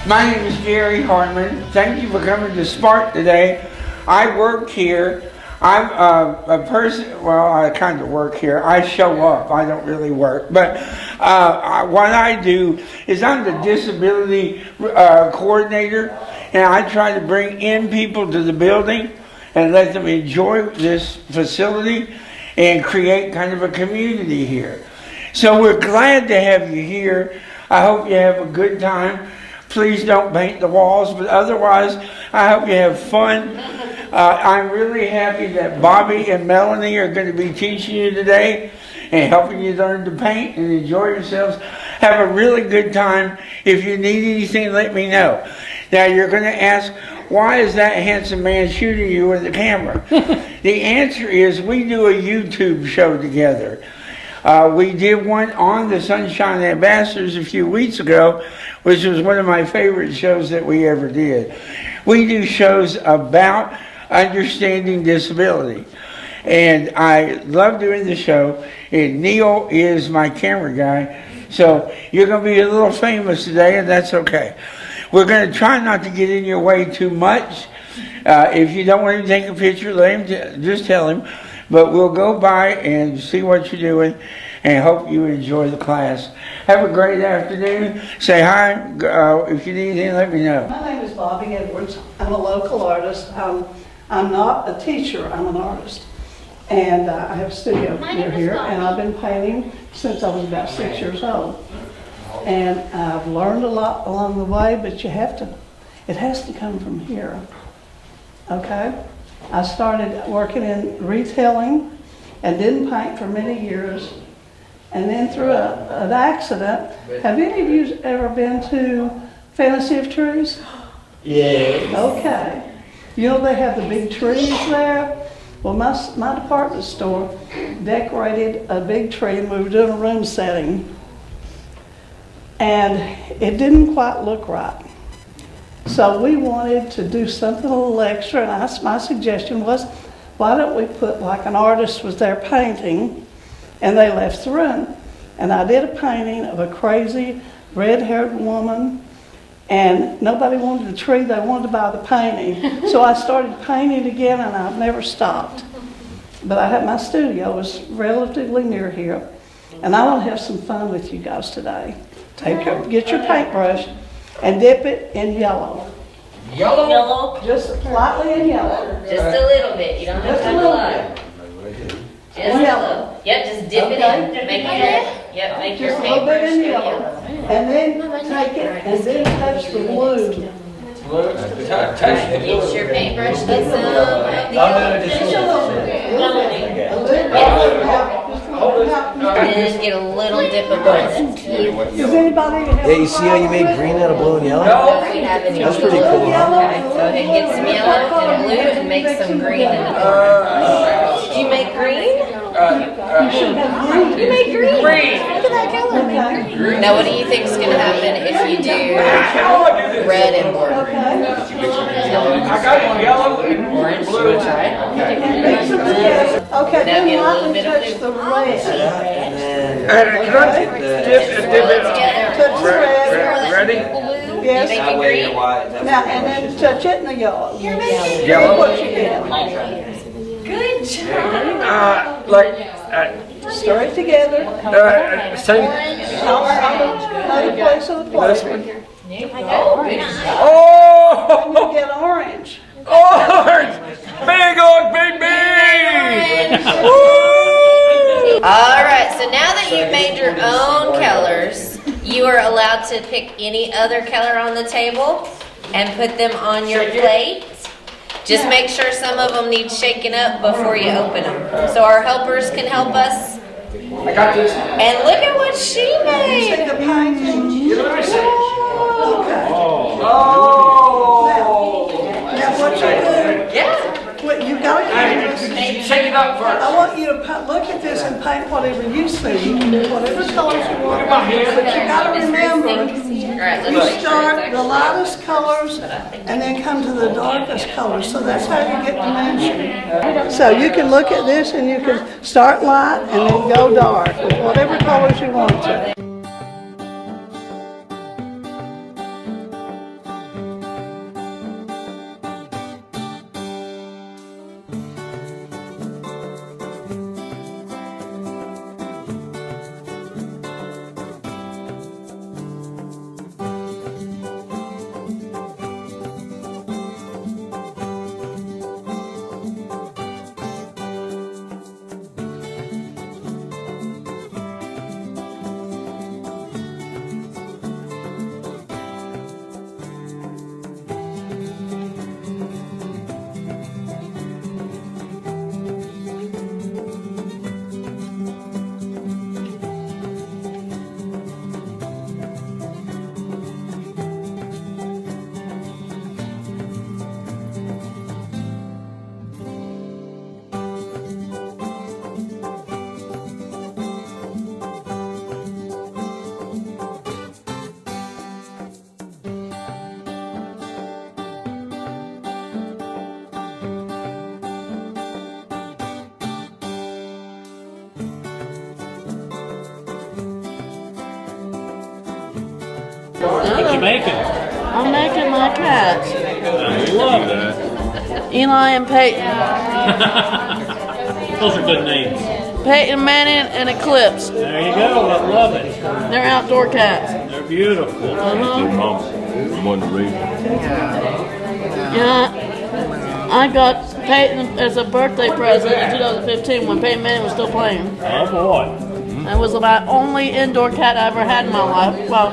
My name is Jerry Harmon. Thank you for coming to Spark today. I work here. I'm a person, well, I kind of work here. I show up. I don't really work. But what I do is I'm the disability coordinator, and I try to bring in people to the building and let them enjoy this facility and create kind of a community here. So we're glad to have you here. I hope you have a good time. Please don't paint the walls, but otherwise, I hope you have fun. I'm really happy that Bobby and Melanie are going to be teaching you today and helping you learn to paint and enjoy yourselves. Have a really good time. If you need anything, let me know. Now, you're going to ask, why is that handsome man shooting you with the camera? The answer is we do a YouTube show together. We did one on the Sunshine Ambassadors a few weeks ago, which was one of my favorite shows that we ever did. We do shows about understanding disability. And I love doing the show. And Neil is my camera guy. So you're going to be a little famous today, and that's okay. We're going to try not to get in your way too much. If you don't want to take a picture, let him just tell him. But we'll go by and see what you're doing and hope you enjoy the class. Have a great afternoon. Say hi. If you need anything, let me know. My name is Bobby Edwards. I'm a local artist. I'm not a teacher. I'm an artist. And I have a studio near here. And I've been painting since I was about 6 years old. And I've learned a lot along the way, but it has to come from here. Okay? I started working in retailing and didn't paint for many years. And then through an accident, have any of you ever been to Fantasy of Trees? Yeah. Okay. You know they have the big trees there? Well, my department store decorated a big tree and we were doing a room setting. And it didn't quite look right. So we wanted to do something a little extra, and my suggestion was, why don't we put like an artist was there painting, and they left the room. And I did a painting of a crazy red-haired woman, and nobody wanted the tree, they wanted to buy the painting. So I started painting again, and I've never stopped. But I had my studio was relatively near here, and I want to have some fun with you guys today. Get your paintbrush and dip it in yellow. Yellow? Yellow? Just slightly in yellow. Just a little bit. You don't have to have a lot. Just a little. Yep, just dip it in. Make your Just a little bit in paintbrush yellow. And then take it and then touch the blue. Touch the blue. Get your paintbrush, get some of the yellow. Just a little bit. And then get a little dip of both. Does anybody have Yeah, you see how you made green out of blue and yellow? If you have any. That's pretty cool, huh? Okay, so go ahead and get some yellow and blue and make some green in the corner. Did you make green? You made green. Look at that color. Okay. Now, what do you think is going to happen if you do red and blue? I got yellow and Orange, blue. you want to try it? Okay, Now then get a little lightly bit of touch blue. the red. And then Can I dip Swirl it it together. Touch the red. Ready? You Yes. make that it way green? you're white. Now, and then touch it in the yellow. Yellow? What you get. Good job. Stir it together. Same. Another place of the plate. Oh, good job. Oh! You get orange. Orange! Big old baby! All right, so now that you've made your own colors, you are allowed to pick any other color on the table and put them on your plate. Just make sure some of them need shaken up before you open them. So our helpers can help us. I got this. And look at what she See made. the painting? Let me see. Okay. Oh! Now what you do, Yeah. you gotta paint. Shake it up first. I want you to look at this and paint whatever you see, whatever colors you want. But you gotta remember, All right, let's you make sure start it's the lightest colors and then come to the darkest colors. So that's how you get dimension. So you can look at this and you can start light and then go dark with whatever colors you want to. What you making? I'm making my cats, I love it. Eli and Peyton. Those are good names. Peyton Manning and Eclipse. There you go. I love it. They're outdoor cats. They're beautiful. Their mom wanted to raise them. Yeah, I got Peyton as a birthday present in 2015 when Peyton Manning was still playing. Oh boy. That was my only indoor cat I ever had in my life. Well,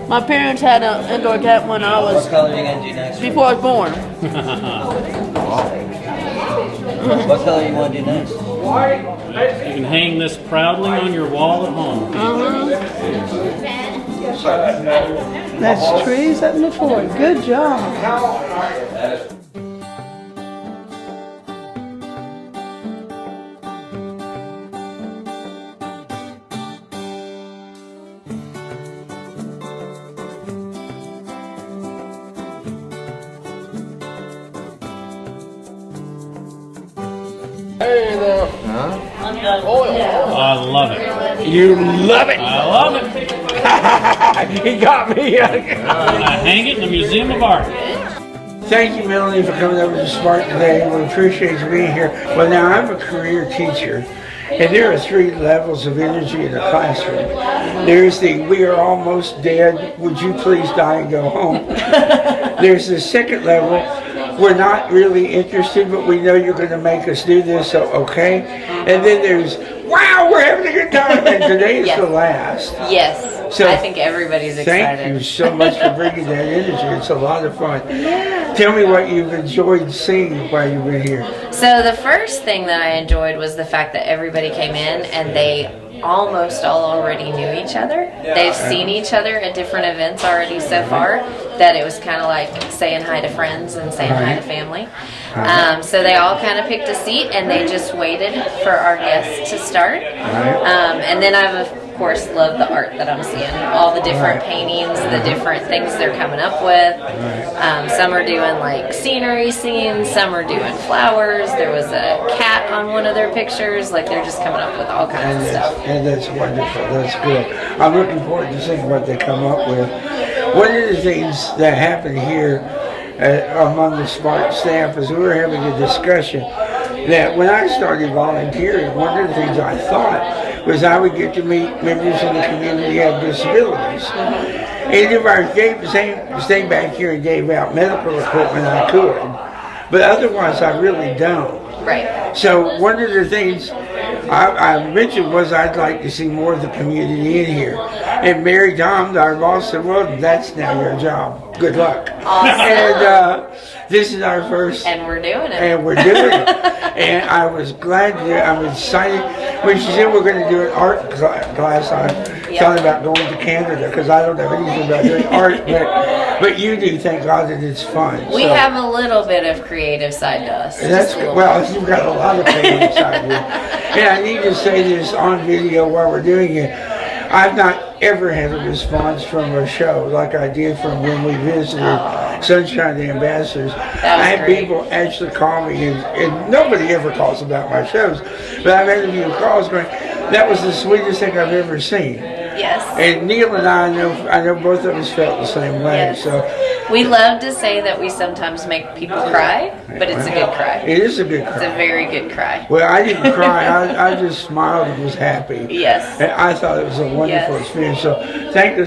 my parents had an indoor cat when I What was color are you gonna do next? before I was born. What color you want to do next? You can hang this proudly on your wall at home. That's trees up in the forest. Good job. I love it. You love it. I love it. He got me. I'm gonna hang it in the Museum of Art. Thank you, Melanie, for coming over to Spark today. We appreciate you being here. Well, now, I'm a career teacher, and there are 3 levels of energy in the classroom. There's the "we are almost dead, would you please die and go home." There's the second level, "we're not really interested, but we know you're going to make us do this, so okay." And then there's, "wow, we're having a good time," and today is Yes. the last. Yes. So, I think everybody's excited. Thank you so much for bringing that energy. It's a lot of fun. Tell me what you've enjoyed seeing while you've been here. So the first thing that I enjoyed was the fact that everybody came in and they almost all already knew each other. They've seen each other at different events already so far that it was kind of like saying hi to friends and saying hi to family. So they all kind of picked a seat and they just waited for our guests to start. And then I've of course loved the art that I'm seeing. All the different paintings, the different things they're coming up with. Some are doing like scenery scenes, some are doing flowers. There was a cat on one of their pictures. Like they're just coming up with all kinds of stuff. And that's wonderful. That's good. I'm looking forward to seeing what they come up with. One of the things that happened here among the Spark staff is we were having a discussion that when I started volunteering, one of the things I thought was I would get to meet members of the community who have disabilities. And if I stayed back here and gave out medical equipment, I could. But otherwise, I really don't. Right. So one of the things I mentioned was I'd like to see more of the community in here. And Mary Dom, our boss, said, "Well, that's now your job. Good luck." Awesome. And this is our first. And we're doing it. And we're doing it. And I was glad I'm excited. When she said we're going to do an art class, I thought about going to Canada because I don't know anything about doing art, but you do, thank God, that it's fun. We So, have a little bit of creative side to us. that's just a good. little Well, you've got a lot of pain inside you. And I need to say this on video while we're doing it. I've not ever had a response from a show like I did from when we visited Sunshine the Ambassadors. I had great. people actually call me, and nobody ever calls about my shows, but I've had a few calls going, "That was the sweetest thing I've ever seen." Yes. And Neil and I know both of us felt the same way. Yes. So We love to say that we sometimes make people cry, but it's a good cry. it is a good It's cry. a very good cry. Well, I didn't cry. I just smiled and was happy. Yes. And I thought it was a wonderful Yes. experience. So thank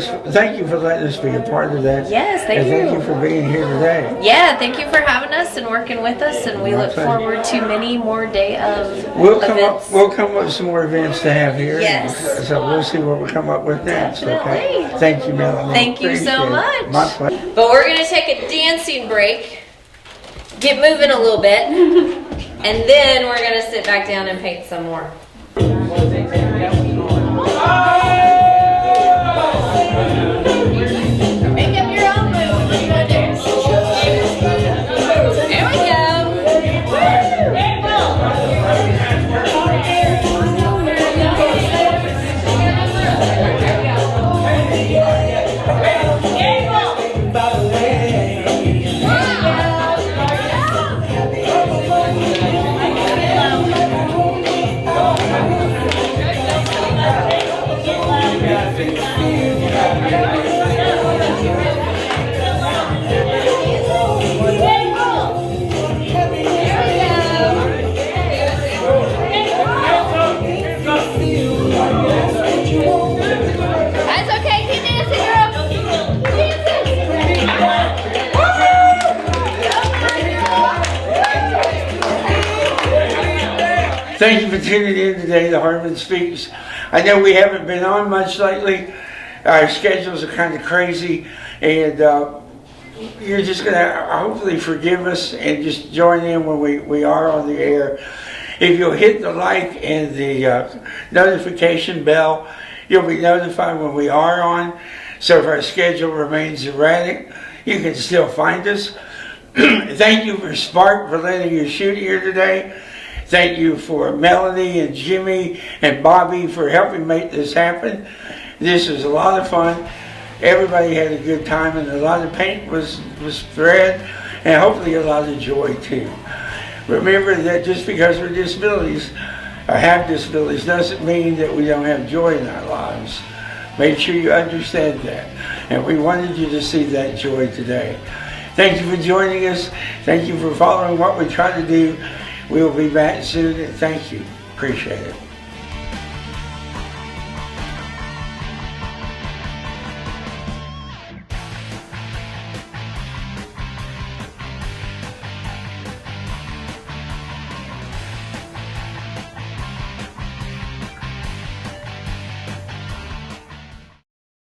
you for letting us be a part of that. Yes, thank and you. thank you for being here today. Yeah, thank you for having us and working with us, and we My look pleasure. forward to many more day of We'll come events. up with some more events to have here. Yes. So we'll see what we come up with next. Okay. Definitely. Thank you, Melanie. Thank you so Appreciate it. much. My pleasure. But we're going to take a dancing break, get moving a little bit, and then we're going to sit back down and paint some more. Make up your own move. There we go. Thank you for tuning in today to Harmon Speaks. I know we haven't been on much lately. Our schedules are kind of crazy, and you're just going to hopefully forgive us and just join in when we are on the air. If you'll hit the like and the notification bell, you'll be notified when we are on. So if our schedule remains erratic, you can still find us. Thank you for Spark for letting you shoot here today. Thank you for Melanie and Jimmy and Bobby for helping make this happen. This was a lot of fun. Everybody had a good time, and a lot of paint was spread, and hopefully a lot of joy too. Remember that just because we're disabilities or have disabilities doesn't mean that we don't have joy in our lives. Make sure you understand that. And we wanted you to see that joy today. Thank you for joining us. Thank you for following what we try to do. We will be back soon, and thank you. Appreciate it.